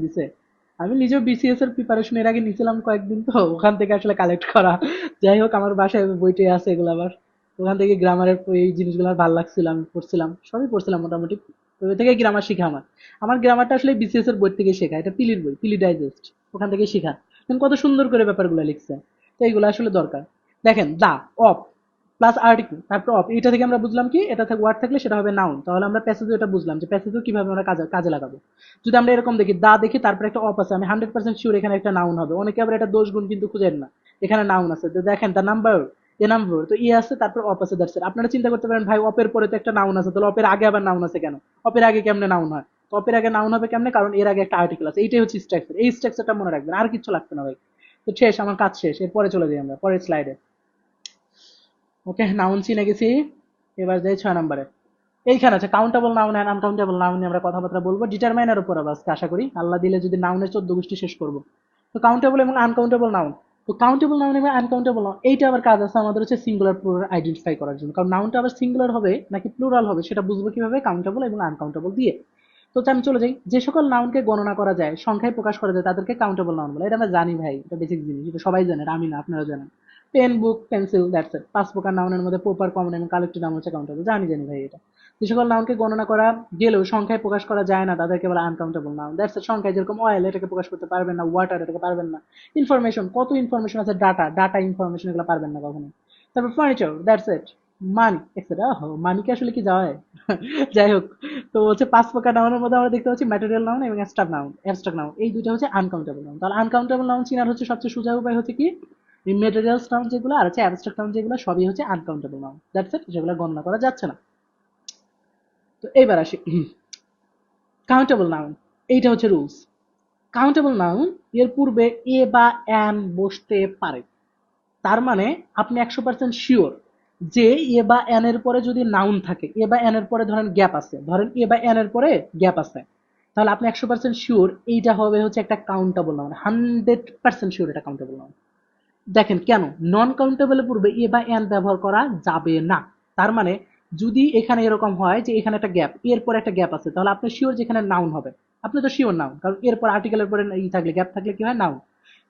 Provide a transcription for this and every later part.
দিছে। আমি নিজেও বিসিএস এর প্রিপারেশন এর আগে নিয়েছিলাম কয়েকদিন, তো ওখান থেকে আসলে কালেক্ট করা। যাই হোক, আমার বাসায় বইটি আছে এগুলো আবার, ওখান থেকে গ্রামারের এই জিনিসগুলো আমার ভালো লাগছিল, আমি পড়ছিলাম, সবই পড়ছিলাম মোটামুটি। ওই থেকে গ্রামার শিখা আমার। আমার গ্রামারটা আসলে বিসিএস এর বই থেকে শেখা, এটা পিলির বই, পিলি ডাইজেস্ট, ওখান থেকে শেখা। কিন্তু কত সুন্দর করে ব্যাপারগুলো লিখছে। তো এইগুলো আসলে দরকার। দেখেন, দা, অফ প্লাস আর্টিকেল তারপর অফ, এটা থেকে আমরা বুঝলাম কি এটা থেকে ওয়ার্ড থাকলে সেটা হবে নাউন। তাহলে আমরা প্যাসেজও এটা বুঝলাম যে প্যাসেজও কিভাবে আমরা কাজে কাজে লাগাবো। যদি আমরা এরকম দেখি, দা দেখি তারপর একটা অফ আছে, আমি 100% শিওর এখানে একটা নাউন হবে। অনেকে আবার এটা দোষ গুণ কিন্তু খুঁজেন না, এখানে নাউন আছে। তো দেখেন, দা নাম্বার, এ নাম্বার, তো ই আছে তারপর অফ আছে, দ্যাটস ইট। আপনারা চিন্তা করতে পারেন ভাই অপের পরে তো একটা নাউন আছে, তাহলে অপের আগে আবার নাউন আছে কেন? অপের আগে কেমনে নাউন হয়? তো অপের আগে নাউন হবে কেমনে? কারণ এর আগে একটা আর্টিকেল আছে। এইটাই হচ্ছে স্ট্রাকচার, এই স্ট্রাকচারটা মনে রাখবেন, আর কিছু লাগবে না ভাই। তো শেষ, আমার কাজ শেষ, এরপরে চলে যাই আমরা পরের স্লাইডে। ওকে, নাউন চিনে গেছি। এবার যাই 6 নম্বরে। এইখানে আছে countable noun and uncountable noun নিয়ে আমরা কথাবার্তা বলবো। ডিটারমাইনার উপর আবার আজকে আশা করি আল্লাহ দিলে যদি নাউনের 14 গোষ্ঠী শেষ করবো। তো কাউন্টেবল এবং আনকাউন্টেবল নাউন। তো কাউন্টেবল নাউন এবং আনকাউন্টেবল নাউন, এইটা আবার কাজ আছে আমাদের হচ্ছে সিঙ্গুলার প্লুরাল আইডেন্টিফাই করার জন্য। কারণ নাউনটা আবার সিঙ্গুলার হবে নাকি প্লুরাল হবে সেটা বুঝবো কিভাবে? কাউন্টেবল এবং আনকাউন্টেবল দিয়ে। তো আমি চলে যাই, যে সকল নাউনকে গণনা করা যায়, সংখ্যায় প্রকাশ করা যায়, তাদেরকে কাউন্টেবল নাউন বলে। এটা আমরা জানি ভাই, এটা বেসিক জিনিস, এটা সবাই জানে, এটা আমি না, আপনারা জানেন। Pen, book, pencil, that's it. 5 প্রকার নাউনের মধ্যে প্রপার, কমন এবং কালেক্টিভ নাউন হচ্ছে কাউন্টেবল। জানি জানি ভাই এটা। যে সকল নাউনকে গণনা করা গেলেও সংখ্যায় প্রকাশ করা যায় না, তাদেরকে বলে আনকাউন্টেবল নাউন। That's it. সংখ্যায় যেরকম অয়েল, এটাকে প্রকাশ করতে পারবেন না, ওয়াটার এটাকে পারবেন না। ইনফরমেশন, কত ইনফরমেশন আছে, ডাটা, ডাটা ইনফরমেশন, এগুলো পারবেন না কখনো। তারপর furniture, that's it. Money extra, মানিকে আসলে কি যায়? যাই হোক, তো হচ্ছে 5 প্রকার নাউনের মধ্যে আমরা দেখতে পাচ্ছি ম্যাটেরিয়াল নাউন এবং অ্যাবস্ট্রাক্ট নাউন। অ্যাবস্ট্রাক্ট নাউন এই দুটো হচ্ছে আনকাউন্টেবল নাউন। তাহলে আনকাউন্টেবল নাউন চিনার হচ্ছে সবচেয়ে সোজা উপায় হচ্ছে কি, ম্যাটেরিয়ালস নাউন যেগুলো আর হচ্ছে অ্যাবস্ট্রাক্ট নাউন যেগুলো, সবই হচ্ছে আনকাউন্টেবল নাউন। দ্যাটস ইট, যেগুলো গণনা করা যাচ্ছে না। তো এইবার আসি কাউন্টেবল নাউন। এইটা হচ্ছে রুলস। কাউন্টেবল নাউন এর পূর্বে এ বা অ্যান বসতে পারে। তার মানে আপনি 100% শিওর যে এ বা এন এর পরে যদি নাউন থাকে, এ বা এন এর পরে ধরেন গ্যাপ আছে, ধরেন এ বা এন এর পরে গ্যাপ আছে, তাহলে আপনি 100% শিওর এইটা হবে হচ্ছে একটা কাউন্টেবল নাউন। 100% শিওর এটা কাউন্টেবল নাউন। দেখেন কেন, নন কাউন্টেবলের পূর্বে এ বা এন ব্যবহার করা যাবে না। তার মানে যদি এখানে এরকম হয় যে এখানে একটা গ্যাপ, এরপর একটা গ্যাপ আছে, তাহলে আপনি শিওর যে এখানে নাউন হবে। আপনি তো শিওর নাউন, কারণ এরপর আর্টিকেলের পরে ই থাকলে, গ্যাপ থাকলে কি হয়? নাউন।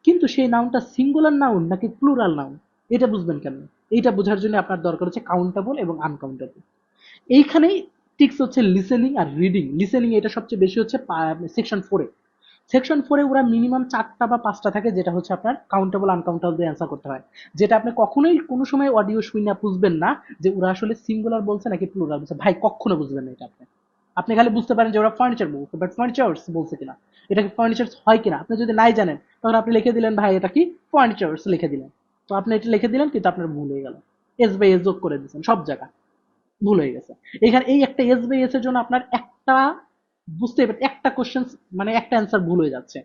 কিন্তু সেই নাউনটা সিঙ্গুলার নাউন নাকি প্লুরাল নাউন, এটা বুঝবেন কেন? এইটা বোঝার জন্য আপনার দরকার হচ্ছে কাউন্টেবল এবং আনকাউন্টেবল। এইখানেই টিক্স হচ্ছে লিসেনিং আর রিডিং। লিসেনিং এটা সবচেয়ে বেশি হচ্ছে সেকশন 4-এ। সেকশন 4-এ ওরা মিনিমাম 4টা বা 5টা থাকে, যেটা হচ্ছে আপনার কাউন্টেবল আনকাউন্টেবল দিয়ে অ্যান্সার করতে হয়। যেটা আপনি কখনোই কোনো সময় অডিও শুনে বুঝবেন না যে ওরা আসলে সিঙ্গুলার বলছে নাকি প্লুরাল বলছে, ভাই কখনো বুঝবেন না এটা। আপনি আপনি খালি বুঝতে পারেন যে ওরা ফার্নিচার বলছে, বাট ফার্নিচার্স বলছে কিনা, এটা কি ফার্নিচার্স হয় কিনা আপনি যদি নাই জানেন, তখন আপনি লিখে দিলেন ভাই এটা কি ফার্নিচার্স লিখে দিলেন। তো আপনি এটা লিখে দিলেন কিন্তু আপনার ভুল হয়ে গেল, এস বাই এস যোগ করে দিচ্ছেন সব জায়গায়, ভুল হয়ে গেছে। এখানে এই একটা এস বাই এস এর জন্য আপনার একটা, বুঝতে পারেন, একটা কোশ্চেন মানে একটা অ্যান্সার ভুল হয়ে যাচ্ছে।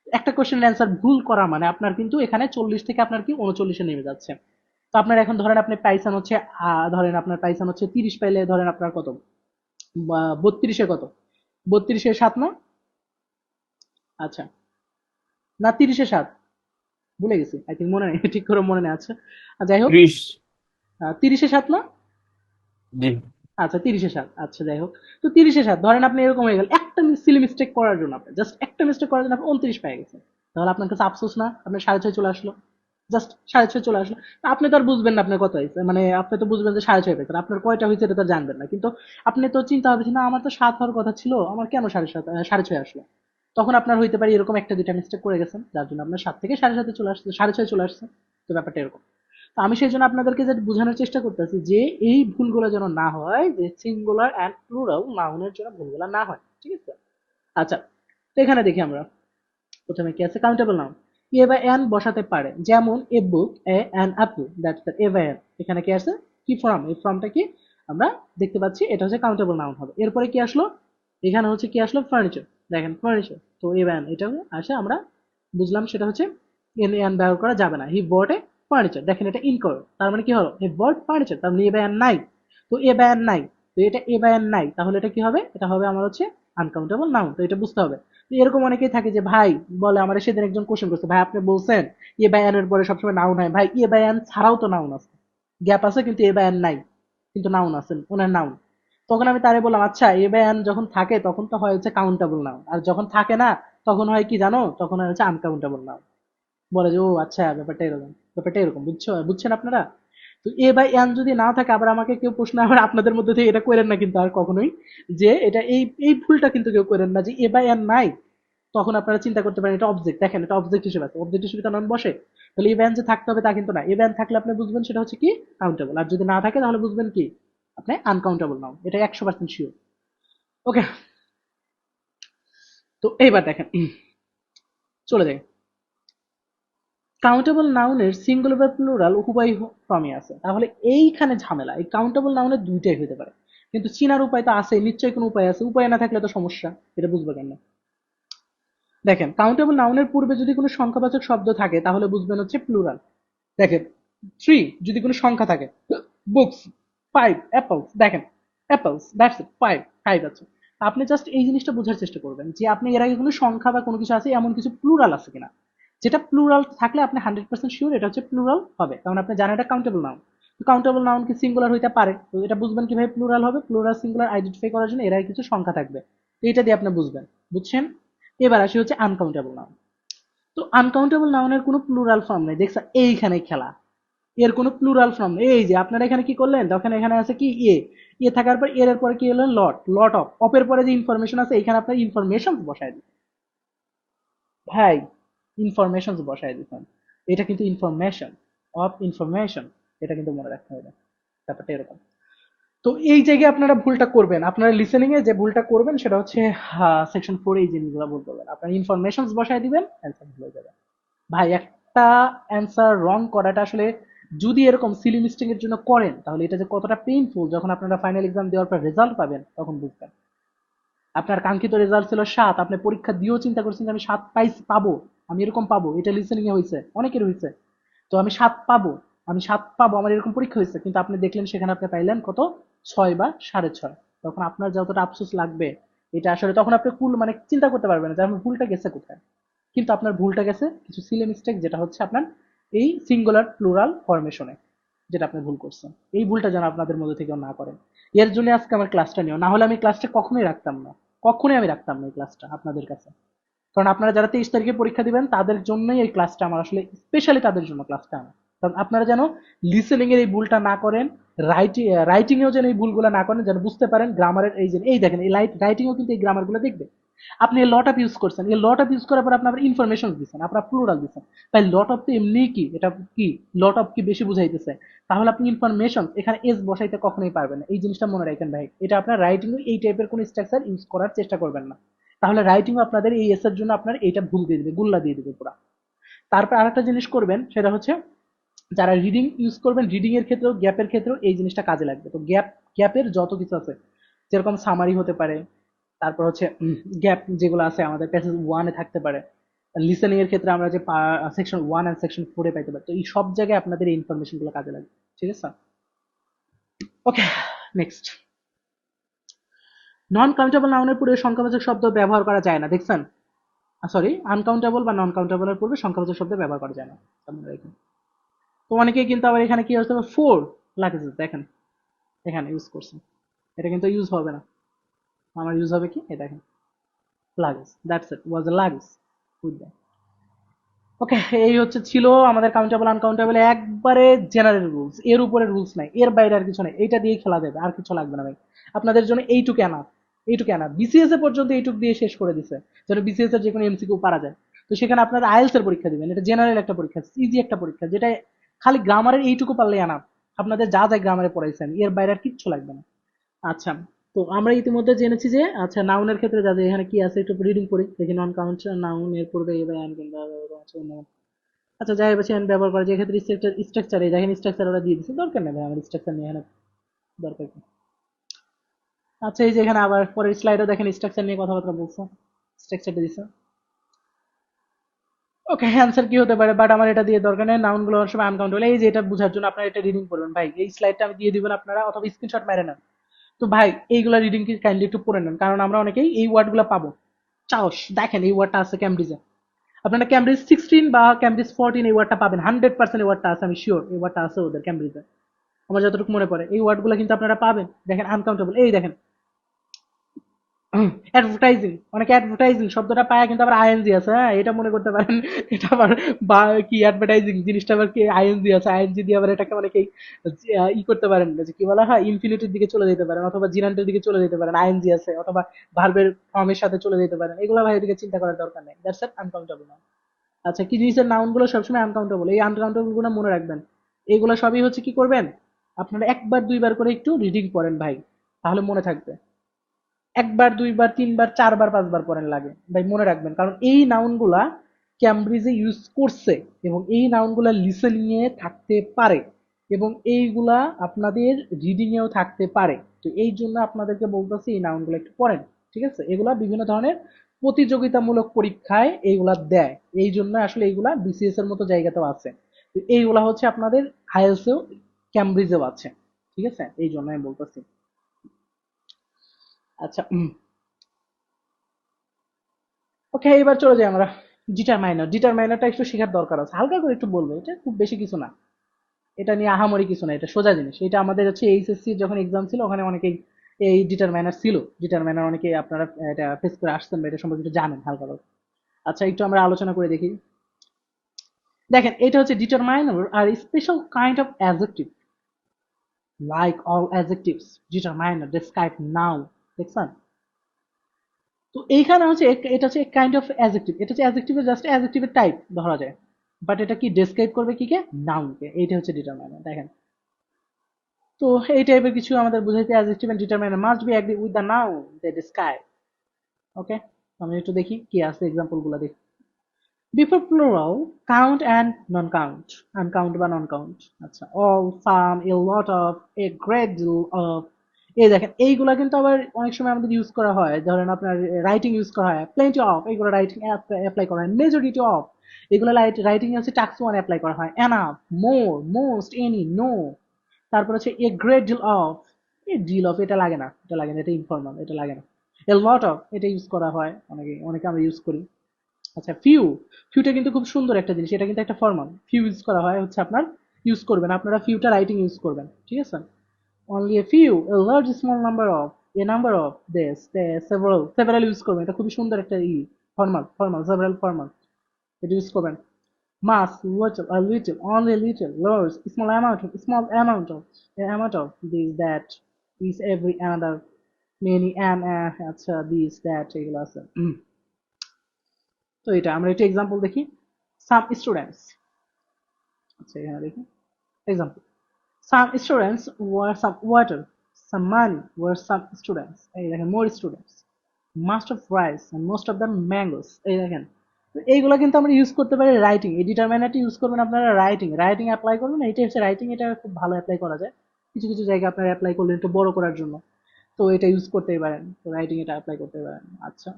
একটা কোশ্চেনের অ্যান্সার ভুল করা মানে আপনার কিন্তু এখানে 40 থেকে আপনার কি 39-এ নেমে যাচ্ছে। তো আপনার এখন ধরেন আপনি পাইছেন হচ্ছে ধরেন আপনার পাইছেন হচ্ছে 30 পাইলে ধরেন আপনার কত, 32-এ কত, 32-এ 7 না? আচ্ছা, না 30-এ 7, ভুলে গেছি, আই থিঙ্ক মনে নেই, ঠিক করে মনে নেই। আচ্ছা, যাই হোক, 30। 30-এ 7 না? জি। আচ্ছা, 30-এ 7, আচ্ছা যাই হোক। তো 30-এ 7 ধরেন আপনি এরকম হয়ে গেল একটা সিলি মিস্টেক করার জন্য, আপনি জাস্ট একটা মিস্টেক করার জন্য আপনি 29 পেয়ে গেছেন। তাহলে আপনার কাছে আফসোস না? আপনার 6.5 চলে আসলো, জাস্ট 6.5 চলে আসলো। তা আপনি তো আর বুঝবেন না আপনার কত হয়েছে, মানে আপনি তো বুঝবেন যে 6.5 পেয়েছেন, আপনার কয়টা হয়েছে এটা তো জানবেন না। কিন্তু আপনি তো চিন্তা হবে যে না আমার তো 7 হওয়ার কথা ছিল, আমার কেন 7.5 6.5 আসলো? তখন আপনার হইতে পারে এরকম একটা দুইটা মিস্টেক করে গেছেন, যার জন্য আপনার 7 থেকে 7.5 চলে আসছে, 6.5 চলে আসছে। তো ব্যাপারটা এরকম। তো আমি সেই জন্য আপনাদেরকে যে বোঝানোর চেষ্টা করতেছি যে এই ভুলগুলো যেন না হয়, যে সিঙ্গুলার অ্যান্ড প্লুরাল নাউনের জন্য ভুলগুলো না হয়, ঠিক আছে? আচ্ছা, তো এখানে দেখি আমরা প্রথমে কি আছে, কাউন্টেবল নাউন। এ বা এন বসাতে পারে, যেমন এ বুক, a an apple, that's the এ বা এন। এখানে কি আছে, কি ফর্ম, এই ফর্মটা কি আমরা দেখতে পাচ্ছি, এটা হচ্ছে কাউন্টেবল নাউন হবে। এরপরে কি আসলো, এখানে হচ্ছে কি আসলো, ফার্নিচার। দেখেন ফার্নিচার, তো এ বা এন এটা আসে, আমরা বুঝলাম সেটা হচ্ছে এন এন ব্যবহার করা যাবে না। হি বট এ ফার্নিচার, দেখেন এটা ইনকরেক্ট, তার মানে কি হলো, হি বট ফার্নিচার, তার মানে এ বা এন নাই। তো এ বা এন নাই, তো এটা এ বা এন নাই, তাহলে এটা কি হবে, এটা হবে আমার হচ্ছে আনকাউন্টেবল নাউন। তো এটা বুঝতে হবে। তো এরকম অনেকেই থাকে যে ভাই বলে, আমার সেদিন একজন কোশ্চেন করছে, ভাই আপনি বলছেন এ বাই এর পরে সবসময় নাউন হয়, ভাই এ বাই এন ছাড়াও তো নাউন আছে, গ্যাপ আছে কিন্তু এ বাই এন নাই, কিন্তু নাউন আছে, ওনার নাউন। তখন আমি তারে বললাম আচ্ছা এ বাই এন যখন থাকে তখন তো হয় হচ্ছে কাউন্টেবল নাউন, আর যখন থাকে না তখন হয় কি জানো, তখন হয় হচ্ছে আনকাউন্টেবল নাউন। বলে যে ও আচ্ছা ব্যাপারটা এরকম, ব্যাপারটা এরকম, বুঝছেন আপনারা? তো এ বাই এন যদি না থাকে, আবার আমাকে কেউ প্রশ্ন আবার আপনাদের মধ্যে থেকে এটা করেন না কিন্তু আর কখনোই, যে এটা এই এই ভুলটা কিন্তু কেউ করেন না যে এ বাই এন নাই, তখন আপনারা চিন্তা করতে পারেন এটা অবজেক্ট। দেখেন এটা অবজেক্ট হিসেবে আছে, অবজেক্ট হিসেবে তার নাম বসে, তাহলে এই ব্যান যে থাকতে হবে তা কিন্তু না। এই ব্যান থাকলে আপনি বুঝবেন সেটা হচ্ছে কি কাউন্টেবল, আর যদি না থাকে তাহলে বুঝবেন কি আপনি আনকাউন্টেবল নাও, এটা 100% শিওর। ওকে, তো এইবার দেখেন, চলে যাই। কাউন্টেবল নাউনের সিঙ্গুলার বা প্লুরাল উভয় ফর্মই আছে, তাহলে এইখানে ঝামেলা, এই কাউন্টেবল নাউনের দুইটাই হতে পারে, কিন্তু চিনার উপায় তো আছে, নিশ্চয়ই কোনো উপায় আছে, উপায় না থাকলে তো সমস্যা, এটা বুঝবো কেন? দেখেন কাউন্টেবল নাউনের পূর্বে যদি কোনো সংখ্যাবাচক শব্দ থাকে তাহলে বুঝবেন হচ্ছে প্লুরাল। দেখেন 3 যদি কোনো সংখ্যা থাকে, বুকস, 5 অ্যাপলস, দেখেন অ্যাপলস, দ্যাটস ইট, 5 আছে। আপনি জাস্ট এই জিনিসটা বোঝার চেষ্টা করবেন যে আপনি এর আগে কোনো সংখ্যা বা কোনো কিছু আছে এমন কিছু প্লুরাল আছে কিনা, যেটা প্লুরাল থাকলে আপনি 100% শিওর এটা হচ্ছে প্লুরাল হবে, কারণ আপনি জানেন এটা কাউন্টেবল নাউন। কাউন্টেবল নাউন কি সিঙ্গুলার হইতে পারে, তো এটা বুঝবেন কিভাবে প্লুরাল হবে, প্লুরাল সিঙ্গুলার আইডেন্টিফাই করার জন্য এর আগে কিছু সংখ্যা থাকবে, তো এটা দিয়ে আপনি বুঝবেন, বুঝছেন? এবার আসি হচ্ছে আনকাউন্টেবল নাউন। তো আনকাউন্টেবল নাউনের কোনো প্লুরাল ফর্ম নেই, দেখছা এইখানে খেলা, এর কোনো প্লুরাল ফর্ম নেই। এই যে আপনারা এখানে কি করলেন, তখন এখানে আছে কি এ, এ থাকার পর এর পরে কি হলো লট, লট অফ, অপের পরে যে ইনফরমেশন আছে এখানে আপনার ইনফরমেশন বসায় দিন, ভাই ইনফরমেশন বসায় দিতেন, এটা কিন্তু ইনফরমেশন, অফ ইনফরমেশন, এটা কিন্তু মনে রাখতে হবে, ব্যাপারটা এরকম। তো এই জায়গায় আপনারা ভুলটা করবেন, আপনারা লিসেনিং এ যে ভুলটা করবেন সেটা হচ্ছে সেকশন 4 এই জিনিসগুলো ভুল করবেন, আপনারা ইনফরমেশন বসায় দিবেন, অ্যান্সার ভুল হয়ে যাবে। ভাই একটা অ্যান্সার রং করাটা আসলে, যদি এরকম সিলি মিস্টেক এর জন্য করেন তাহলে এটা যে কতটা পেইনফুল, যখন আপনারা ফাইনাল এক্সাম দেওয়ার পর রেজাল্ট পাবেন তখন বুঝবেন। আপনার কাঙ্ক্ষিত রেজাল্ট ছিল 7, আপনি পরীক্ষা দিয়েও চিন্তা করছেন যে আমি 7 পাবো, আমি এরকম পাবো, এটা লিসেনিং এ হয়েছে, অনেকের হয়েছে, তো আমি 7 পাবো, আমি 7 পাবো, আমার এরকম পরীক্ষা হয়েছে, কিন্তু আপনি দেখলেন সেখানে আপনি পাইলেন কত, 6 বা 6.5, তখন আপনার যতটা আফসোস লাগবে, এটা আসলে তখন আপনি কুল মানে চিন্তা করতে পারবেন না যে আমার ভুলটা গেছে কোথায়। কিন্তু আপনার ভুলটা গেছে কিছু সিলি মিস্টেক, যেটা হচ্ছে আপনার এই সিঙ্গুলার প্লুরাল ফরমেশনে, যেটা আপনি ভুল করছেন, এই ভুলটা যেন আপনাদের মধ্যে থেকেও না করেন। এর জন্য আজকে আমার ক্লাসটা নিও, না হলে আমি ক্লাসটা কখনোই রাখতাম না, কখনোই আমি রাখতাম না এই ক্লাসটা আপনাদের কাছে, কারণ আপনারা যারা 23 তারিখে পরীক্ষা দিবেন তাদের জন্যই এই ক্লাসটা আমার, আসলে স্পেশালি তাদের জন্য ক্লাসটা আমার, কারণ আপনারা যেন লিসেনিং এর এই ভুলটা না করেন, রাইটিং এও যেন এই ভুলগুলো না করেন, যেন বুঝতে পারেন গ্রামারের এই যে এই দেখেন এই রাইটিং এও কিন্তু এই গ্রামার গুলো দেখবে। আপনি এই লট অফ ইউজ করছেন, এই লট অফ ইউজ করার পর আপনার ইনফরমেশন দিচ্ছেন, আপনার প্লুরাল দিচ্ছেন, তাই লট অফ তো এমনি কি এটা কি, লট অফ কি বেশি বুঝাইতেছে, তাহলে আপনি ইনফরমেশন এখানে এস বসাইতে কখনোই পারবেন না, এই জিনিসটা মনে রাখেন ভাই, এটা আপনার রাইটিং এই টাইপের কোন স্ট্রাকচার ইউজ করার চেষ্টা করবেন না, তাহলে রাইটিং আপনাদের এই এস এর জন্য আপনার এইটা ভুল দিয়ে দিবে, গুল্লা দিয়ে দিবে পুরা। তারপর আরেকটা জিনিস করবেন সেটা হচ্ছে, যারা রিডিং ইউজ করবেন রিডিং এর ক্ষেত্রেও গ্যাপের ক্ষেত্রেও এই জিনিসটা কাজে লাগবে। তো গ্যাপের যত কিছু আছে, যেরকম সামারি হতে পারে, তারপর হচ্ছে গ্যাপ যেগুলো আছে আমাদের প্যাসেজ 1-এ থাকতে পারে, লিসেনিং এর ক্ষেত্রে আমরা যে সেকশন 1 এন্ড সেকশন 4-এ পাইতে পারি, তো এই সব জায়গায় আপনাদের এই ইনফরমেশন গুলো কাজে লাগবে, ঠিক আছে? ওকে, নেক্সট। নন কাউন্টেবল নাউনের পূর্বে সংখ্যাবাচক শব্দ ব্যবহার করা যায় না, দেখছেন? সরি, আনকাউন্টেবল বা নন কাউন্টেবলের পূর্বে সংখ্যাবাচক শব্দ ব্যবহার করা যায় না, তো অনেকেই কিন্তু আবার এখানে কি হচ্ছে, 4 লাগেছে, দেখেন এখানে ইউজ করছে, এটা কিন্তু ইউজ হবে না, আমার ইউজ হবে কি এই দেখেন, luggage, that's it, was a luggage with that. Okay, এই হচ্ছে ছিল আমাদের কাউন্টেবল আনকাউন্টেবল একবারে জেনারেল রুলস, এর উপরে রুলস নাই, এর বাইরে আর কিছু নাই, এইটা দিয়ে খেলা যাবে, আর কিছু লাগবে না ভাই, আপনাদের জন্য এইটুকু এনাফ, এইটুকু এনাফ, বিসিএস এ পর্যন্ত এইটুকু দিয়ে শেষ করে দিছে, যেন বিসিএস এর যে কোনো এমসিকিউ পারা যায়। তো সেখানে আপনারা আইএলটিএস এর পরীক্ষা দিবেন, এটা জেনারেল একটা পরীক্ষা, ইজি একটা পরীক্ষা, যেটা খালি গ্রামারের এইটুকু পারলে এনাফ, আপনাদের যা যা গ্রামারে পড়াইছেন এর বাইরে আর কিচ্ছু লাগবে না। আচ্ছা, তো আমরা ইতিমধ্যে জেনেছি যে আচ্ছা নাউনের ক্ষেত্রে যা যা এখানে কি আছে একটু রিডিং করি দেখি, নন কাউন্ট নাউন এর পূর্বে এ বা অ্যান কিংবা আচ্ছা যাই বলছি অ্যান ব্যবহার করে, যে ক্ষেত্রে স্ট্রাকচার এই দেখেন স্ট্রাকচার ওরা দিয়ে দিচ্ছে, দরকার নেই ভাই আমার স্ট্রাকচার নিয়ে এখানে, দরকার কি? আচ্ছা এই যে এখানে আবার পরের স্লাইডে দেখেন স্ট্রাকচার নিয়ে কথাবার্তা বলছে, স্ট্রাকচারটা দিচ্ছে। ওকে, অ্যান্সার কি হতে পারে, বাট আমার এটা দিয়ে দরকার নেই, নাউন গুলো সব আনকাউন্টেবল, এই যে এটা বোঝার জন্য আপনারা এটা রিডিং করবেন ভাই, এই স্লাইডটা আমি দিয়ে দিবেন আপনারা, অথবা স্ক্রিনশট মেরে নেন। তো ভাই এইগুলা রিডিং কি কাইন্ডলি একটু পড়ে নেন, কারণ আমরা অনেকেই এই ওয়ার্ড গুলা পাবো। চাওস দেখেন এই ওয়ার্ডটা আছে ক্যামব্রিজে, আপনারা ক্যামব্রিজ 16 বা ক্যামব্রিজ 14 এই ওয়ার্ডটা পাবেন, 100% এই ওয়ার্ডটা আছে, আমি শিওর এই ওয়ার্ডটা আছে ওদের ক্যামব্রিজে, আমার যতটুকু মনে পড়ে এই ওয়ার্ডগুলো কিন্তু আপনারা পাবেন। দেখেন আনকাউন্টেবল, এই দেখেন অ্যাডভার্টাইজিং, অনেকে অ্যাডভার্টাইজিং শব্দটা পায় কিন্তু আবার আইএনজি আছে, হ্যাঁ এটা মনে করতে পারেন। এটা আবার বা কি অ্যাডভার্টাইজিং জিনিসটা আবার কি আইএনজি আছে, আইএনজি দিয়ে আবার এটাকে অনেকেই ই করতে পারেন, যে কি বলা হয় ইনফিনিটির দিকে চলে যেতে পারেন, অথবা জিরান্টের দিকে চলে যেতে পারেন, আইএনজি আছে, অথবা ভার্বের ফর্মের সাথে চলে যেতে পারেন, এগুলো ভাই এদিকে চিন্তা করার দরকার নেই, দ্যাটস ইট আনকাউন্টেবল নাউন। আচ্ছা, কি জিনিসের নাউন গুলো সবসময় আনকাউন্টেবল, এই আনকাউন্টেবল গুলো মনে রাখবেন। এইগুলো সবই হচ্ছে কি করবেন, আপনারা একবার দুইবার করে একটু রিডিং করেন ভাই, তাহলে মনে থাকবে। একবার দুইবার তিনবার চারবার পাঁচবার পড়েন লাগে ভাই, মনে রাখবেন, কারণ এই নাউন গুলা ক্যামব্রিজে ইউজ করছে, এবং এই নাউন গুলা লিসেনিং এ থাকতে পারে, এবং এইগুলা আপনাদের রিডিং এও থাকতে পারে। তো এই জন্য আপনাদেরকে বলতেছি এই নাউন গুলো একটু পড়েন, ঠিক আছে? এগুলা বিভিন্ন ধরনের প্রতিযোগিতামূলক পরীক্ষায় এইগুলা দেয়, এই জন্য আসলে এইগুলা বিসিএস এর মতো জায়গাতেও আছে। তো এইগুলা হচ্ছে আপনাদের আইএলটিএস এও ক্যামব্রিজেও আছে, ঠিক আছে? এই জন্য আমি বলতেছি। আচ্ছা, ওকে, এবার চলে যাই আমরা ডিটারমাইনার। ডিটারমাইনারটা একটু শেখার দরকার আছে, হালকা করে একটু বলবো, এটা খুব বেশি কিছু না, এটা নিয়ে আহামরি কিছু না, এটা সোজা জিনিস। এটা আমাদের হচ্ছে এইচএসসি যখন এক্সাম ছিল ওখানে অনেকেই এই ডিটারমাইনার ছিল, ডিটারমাইনার অনেকে আপনারা এটা ফেস করে আসছেন বা এটা সম্পর্কে একটু জানেন হালকা করে। আচ্ছা, একটু আমরা আলোচনা করে দেখি। দেখেন, এটা হচ্ছে ডিটারমাইনার আর special kind of adjective, like all adjectives determiner describe noun, দেখছেন? তো এইখানে হচ্ছে এটা হচ্ছে কাইন্ড অফ অ্যাডজেক্টিভ, এটা হচ্ছে অ্যাডজেক্টিভের জাস্ট অ্যাডজেক্টিভের টাইপ ধরা যায়, বাট এটা কি ডেসক্রাইব করবে কি কে, নাউনকে, এইটা হচ্ছে ডিটারমাইনার। দেখেন, তো এই টাইপের কিছু আমাদের বুঝাইতে adjective and determiner must be agree with the noun they describe. Okay, আমি একটু দেখি কি আছে, এক্সাম্পল গুলো দেখি। Before plural, count and non count, uncount বা নন কাউন্ট। আচ্ছা, all, some, a lot of, a great deal of. এই দেখেন, এইগুলা কিন্তু আবার অনেক সময় আমাদের ইউজ করা হয়, ধরেন আপনার রাইটিং ইউজ করা হয়, প্লেন্টি অফ, এগুলো রাইটিং অ্যাপ্লাই করা হয়, মেজরিটি অফ, এগুলো রাইটিং হচ্ছে টাক্স ওয়ান অ্যাপ্লাই করা হয়, enough, more, most, any, no. তারপর হচ্ছে a great deal of, a deal of এটা লাগে না, এটা লাগে না, এটা ইনফর্মাল, এটা লাগে না। এ লট অফ এটা ইউজ করা হয়, অনেকে অনেকে আমরা ইউজ করি। আচ্ছা, ফিউ, ফিউটা কিন্তু খুব সুন্দর একটা জিনিস, এটা কিন্তু একটা ফর্মাল, ফিউ ইউজ করা হয় হচ্ছে আপনার ইউজ করবেন, আপনারা ফিউটা রাইটিং ইউজ করবেন, ঠিক আছে? Only a few, a large small number of, A number of this, several, several use করবেন, এটা খুবই সুন্দর একটা ফর্মাল, ফর্মাল সেভারাল ফর্মাল, এটা ইউজ করবেন। মাস, little, a little, only a little, large, small amount of this, that, is, every, another, many, and, আচ্ছা, this, that, এগুলো আছে। তো এটা আমরা একটা এক্সাম্পল দেখি। সাম স্টুডেন্টস, আচ্ছা এখানে দেখি example. Some students or some water, some money or some students, এই দেখেন more students, most of rice and most of the mangoes, এই দেখেন। তো এইগুলো কিন্তু আমরা ইউজ করতে পারি রাইটিং, এই ডিটারমিনেন্ট ইউজ করবেন আপনারা রাইটিং, রাইটিং অ্যাপ্লাই করবেন, এটা হচ্ছে রাইটিং, এটা খুব ভালো অ্যাপ্লাই করা যায়, কিছু কিছু জায়গায় আপনারা অ্যাপ্লাই করলেন একটু বড় করার জন্য, তো এটা ইউজ করতেই পারেন, তো রাইটিং এটা অ্যাপ্লাই করতে পারেন। আচ্ছা,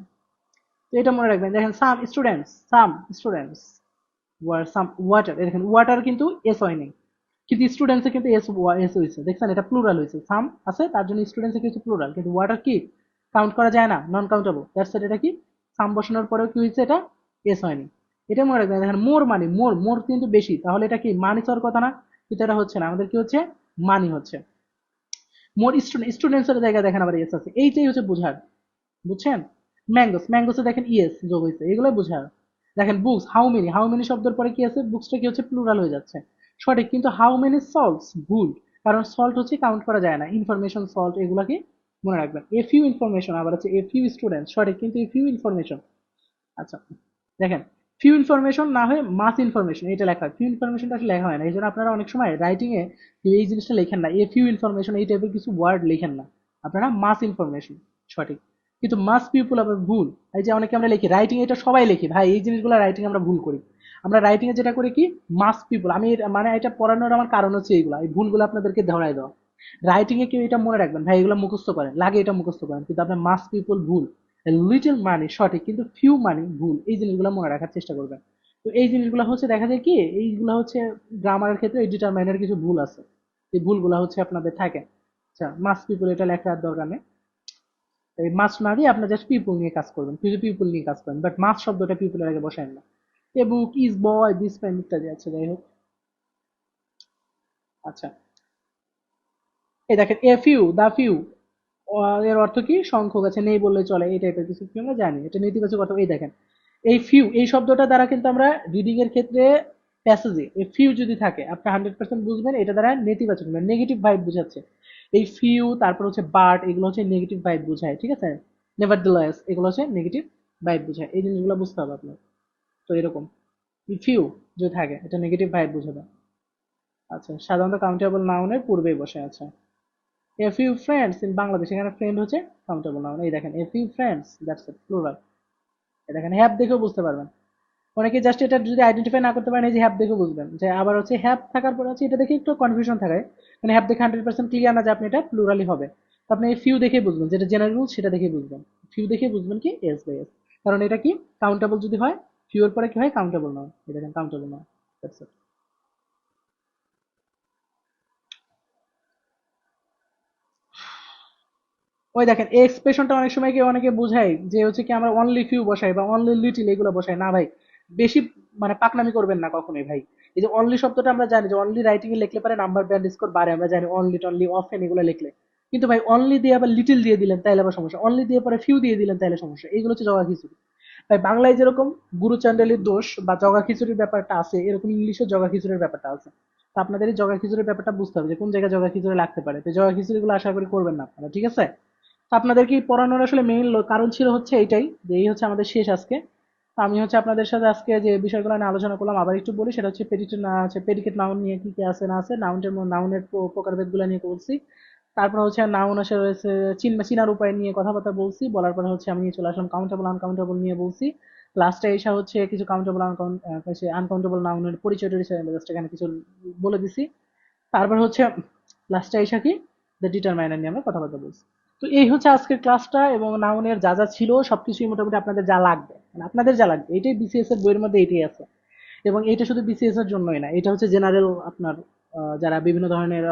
তো এটা মনে রাখবেন, দেখেন সাম স্টুডেন্টস ওয়ার সাম ওয়াটার, দেখেন ওয়াটার কিন্তু এস হয়নি, কিন্তু স্টুডেন্টসে কিন্তু এস হয়েছে, দেখছেন এটা প্লুরাল হয়েছে, সাম আছে তার জন্য স্টুডেন্টসে কিছু প্লুরাল, কিন্তু ওয়াটার কি কাউন্ট করা যায় না, নন কাউন্টেবল, দ্যাটস ইট। এটা কি সাম বসানোর পরেও কি হয়েছে, এটা এস হয়নি। এটা মনে রাখবেন, দেখেন মোর মানি, মোর মোর কিন্তু বেশি, তাহলে এটা কি মানি হওয়ার কথা না, কিন্তু এটা হচ্ছে না, আমাদের কি হচ্ছে, মানি হচ্ছে। মোর স্টুডেন্টস এর জায়গায় দেখেন আবার এস আছে, এইটাই হচ্ছে বোঝার, বুঝছেন? ম্যাঙ্গোসে দেখেন ইয়েস যোগ হয়েছে, এগুলো বোঝার। দেখেন বুকস, হাউ মেনি শব্দের পরে কি আছে, বুকসটা কি হচ্ছে, প্লুরাল হয়ে যাচ্ছে, সঠিক, কিন্তু হাউ মেনি সল্টস ভুল, কারণ সল্ট হচ্ছে কাউন্ট করা যায় না, ইনফরমেশন সল্ট, এগুলাকে মনে রাখবেন। এ ফিউ ইনফরমেশন, আবার হচ্ছে এ ফিউ স্টুডেন্ট, সঠিক, কিন্তু এ ফিউ ইনফরমেশন। আচ্ছা, দেখেন, ফিউ ইনফরমেশন না হয়ে মাস ইনফরমেশন এটা লেখা হয়, ফিউ ইনফরমেশনটা আসলে লেখা হয় না, এই জন্য আপনারা অনেক সময় রাইটিং এ এই জিনিসটা লেখেন না, এ ফিউ ইনফরমেশন এই টাইপের কিছু ওয়ার্ড লেখেন না, আপনারা মাস ইনফরমেশন, সঠিক, কিন্তু মাস পিপল আবার ভুল। এই যে অনেকে আমরা লিখি রাইটিং, এটা সবাই লিখি ভাই, এই জিনিসগুলো রাইটিং আমরা ভুল করি, আমরা রাইটিং এ যেটা করি কি মাস পিপল, আমি মানে এটা পড়ানোর আমার কারণ হচ্ছে এইগুলা, এই ভুলগুলো আপনাদেরকে ধরাই দেওয়া। রাইটিং এ কেউ এটা মনে রাখবেন ভাই, এগুলো মুখস্থ করেন, লাগে এটা মুখস্থ করেন, কিন্তু আপনার মাস পিপল ভুল, লিটল মানি সঠিক, কিন্তু ফিউ মানি ভুল, এই জিনিসগুলো মনে রাখার চেষ্টা করবেন। তো এই জিনিসগুলো হচ্ছে দেখা যায় কি, এইগুলো হচ্ছে গ্রামারের ক্ষেত্রে এই ডিটারমাইনের কিছু ভুল আছে, এই ভুলগুলো হচ্ছে আপনাদের থাকে। আচ্ছা, মাস পিপল এটা লেখার দরকার নেই, এই মাস না দিয়ে আপনার জাস্ট পিপল নিয়ে কাজ করবেন, কিছু পিপল নিয়ে কাজ করবেন, বাট মাস শব্দটা পিপলের আগে বসায় না। এ বুক, ইজ, বয়, দিস পেন ইত্যাদি আছে, যাই হোক। আচ্ছা, এই দেখেন এ ফিউ, দা ফিউ, এর অর্থ কি? সংখ্যক আছে, নেই বললে চলে, এই টাইপের কিছু কি আমরা জানি, এটা নেতিবাচক অর্থ। এই দেখেন, এই ফিউ এই শব্দটা দ্বারা কিন্তু আমরা রিডিং এর ক্ষেত্রে প্যাসেজে এই ফিউ যদি থাকে আপনি 100% বুঝবেন এটা দ্বারা নেতিবাচক মানে নেগেটিভ ভাইব বোঝাচ্ছে। এই ফিউ, তারপর হচ্ছে বাট, এগুলো হচ্ছে নেগেটিভ ভাইব বোঝায়, ঠিক আছে। নেভারথেলেস, এগুলো হচ্ছে নেগেটিভ ভাইব বোঝায়, এই জিনিসগুলো বুঝতে হবে আপনার। তো এরকম ফিউ যদি থাকে এটা নেগেটিভ ভাইব বোঝাবে। আচ্ছা, সাধারণত কাউন্টেবল নাউনের পূর্বেই বসে আছে। A few friends in Bangladesh, এখানে ফ্রেন্ড হচ্ছে কাউন্টেবল নাউন। এই দেখেন, a few friends, that's it, plural. এই দেখেন, হ্যাভ দেখেও বুঝতে পারবেন। অনেকে জাস্ট এটা যদি আইডেন্টিফাই না করতে পারেন, এই যে হ্যাভ দেখে বুঝবেন। যে আবার হচ্ছে হ্যাভ থাকার পর হচ্ছে এটা দেখে একটু কনফিউশন থাকে, মানে হ্যাভ দেখে 100% ক্লিয়ার না যে আপনি এটা প্লুরালি হবে। তো আপনি এই ফিউ দেখে বুঝবেন, যেটা জেনারেল রুল সেটা দেখে বুঝবেন। ফিউ দেখে বুঝবেন কি এস বাই এস, কারণ এটা কি কাউন্টেবল যদি হয়, ফিউ এর পরে কি হয় কাউন্টেবল নাউন। এই দেখেন কাউন্টেবল নাউন, দ্যাটস ইট। ওই দেখেন, এই এক্সপ্রেশনটা অনেক সময় কি অনেকে বোঝায় যে হচ্ছে কি আমরা অনলি ফিউ বসাই বা অনলি লিটিল এগুলো বসাই না ভাই। বেশি মানে পাকনামি করবেন না কখনোই ভাই। এই যে অনলি শব্দটা আমরা জানি যে অনলি রাইটিং এ লিখলে পারে নাম্বার ব্যান্ড স্কোর বাড়ে, আমরা জানি অনলি টনলি অফেন এগুলো লিখলে। কিন্তু ভাই অনলি দিয়ে আবার লিটিল দিয়ে দিলেন তাইলে আবার সমস্যা, অনলি দিয়ে পরে ফিউ দিয়ে দিলেন তাইলে সমস্যা, এগুলো হচ্ছে জগা খিচুড়ি। ভাই বাংলায় যেরকম গুরুচান্ডালির দোষ বা জগা খিচুড়ির ব্যাপারটা আছে, এরকম ইংলিশে জগা খিচুড়ির ব্যাপারটা আছে। তো আপনাদের এই জগা খিচুড়ির ব্যাপারটা বুঝতে হবে যে কোন জায়গায় জগা খিচুড়ি লাগতে পারে। তো জগা খিচুড়ি গুলো আশা করি করবেন না আপনারা, ঠিক আছে। তো আপনাদেরকে পড়ানোর আসলে মেইন কারণ ছিল হচ্ছে এইটাই, যে এই হচ্ছে আমাদের শেষ আজকে। তো আমি হচ্ছে আপনাদের সাথে আজকে যে বিষয়গুলো নিয়ে আলোচনা করলাম আবার একটু বলি, সেটা হচ্ছে প্রেডিকেট না আছে, প্রেডিকেট নাউন নিয়ে কি কি আছে না আছে, নাউনের প্রকারভেদ গুলো নিয়ে বলছি। তারপর হচ্ছে নাউন আসে রয়েছে চিনার উপায় নিয়ে কথাবার্তা বলছি, বলার পরে হচ্ছে আমি চলে আসলাম কাউন্টেবল আনকাউন্টেবল নিয়ে বলছি। লাস্টে এসে হচ্ছে কিছু কাউন্টেবল আনকাউন্টেবল নাউনের পরিচয় টরিচয় জাস্ট এখানে কিছু বলে দিছি। তারপর হচ্ছে লাস্টে এসে কি দ্য ডিটারমাইনার নিয়ে আমরা কথাবার্তা বলছি। তো এই হচ্ছে আজকের ক্লাসটা, এবং নাউনের যা যা ছিল সবকিছুই মোটামুটি আপনাদের যা লাগবে, মানে আপনাদের যা লাগবে এটাই বিসিএস এর বইয়ের মধ্যে এটাই আছে। এবং এটা শুধু বিসিএস এর জন্যই না, এটা হচ্ছে জেনারেল আপনার যারা বিভিন্ন ধরনের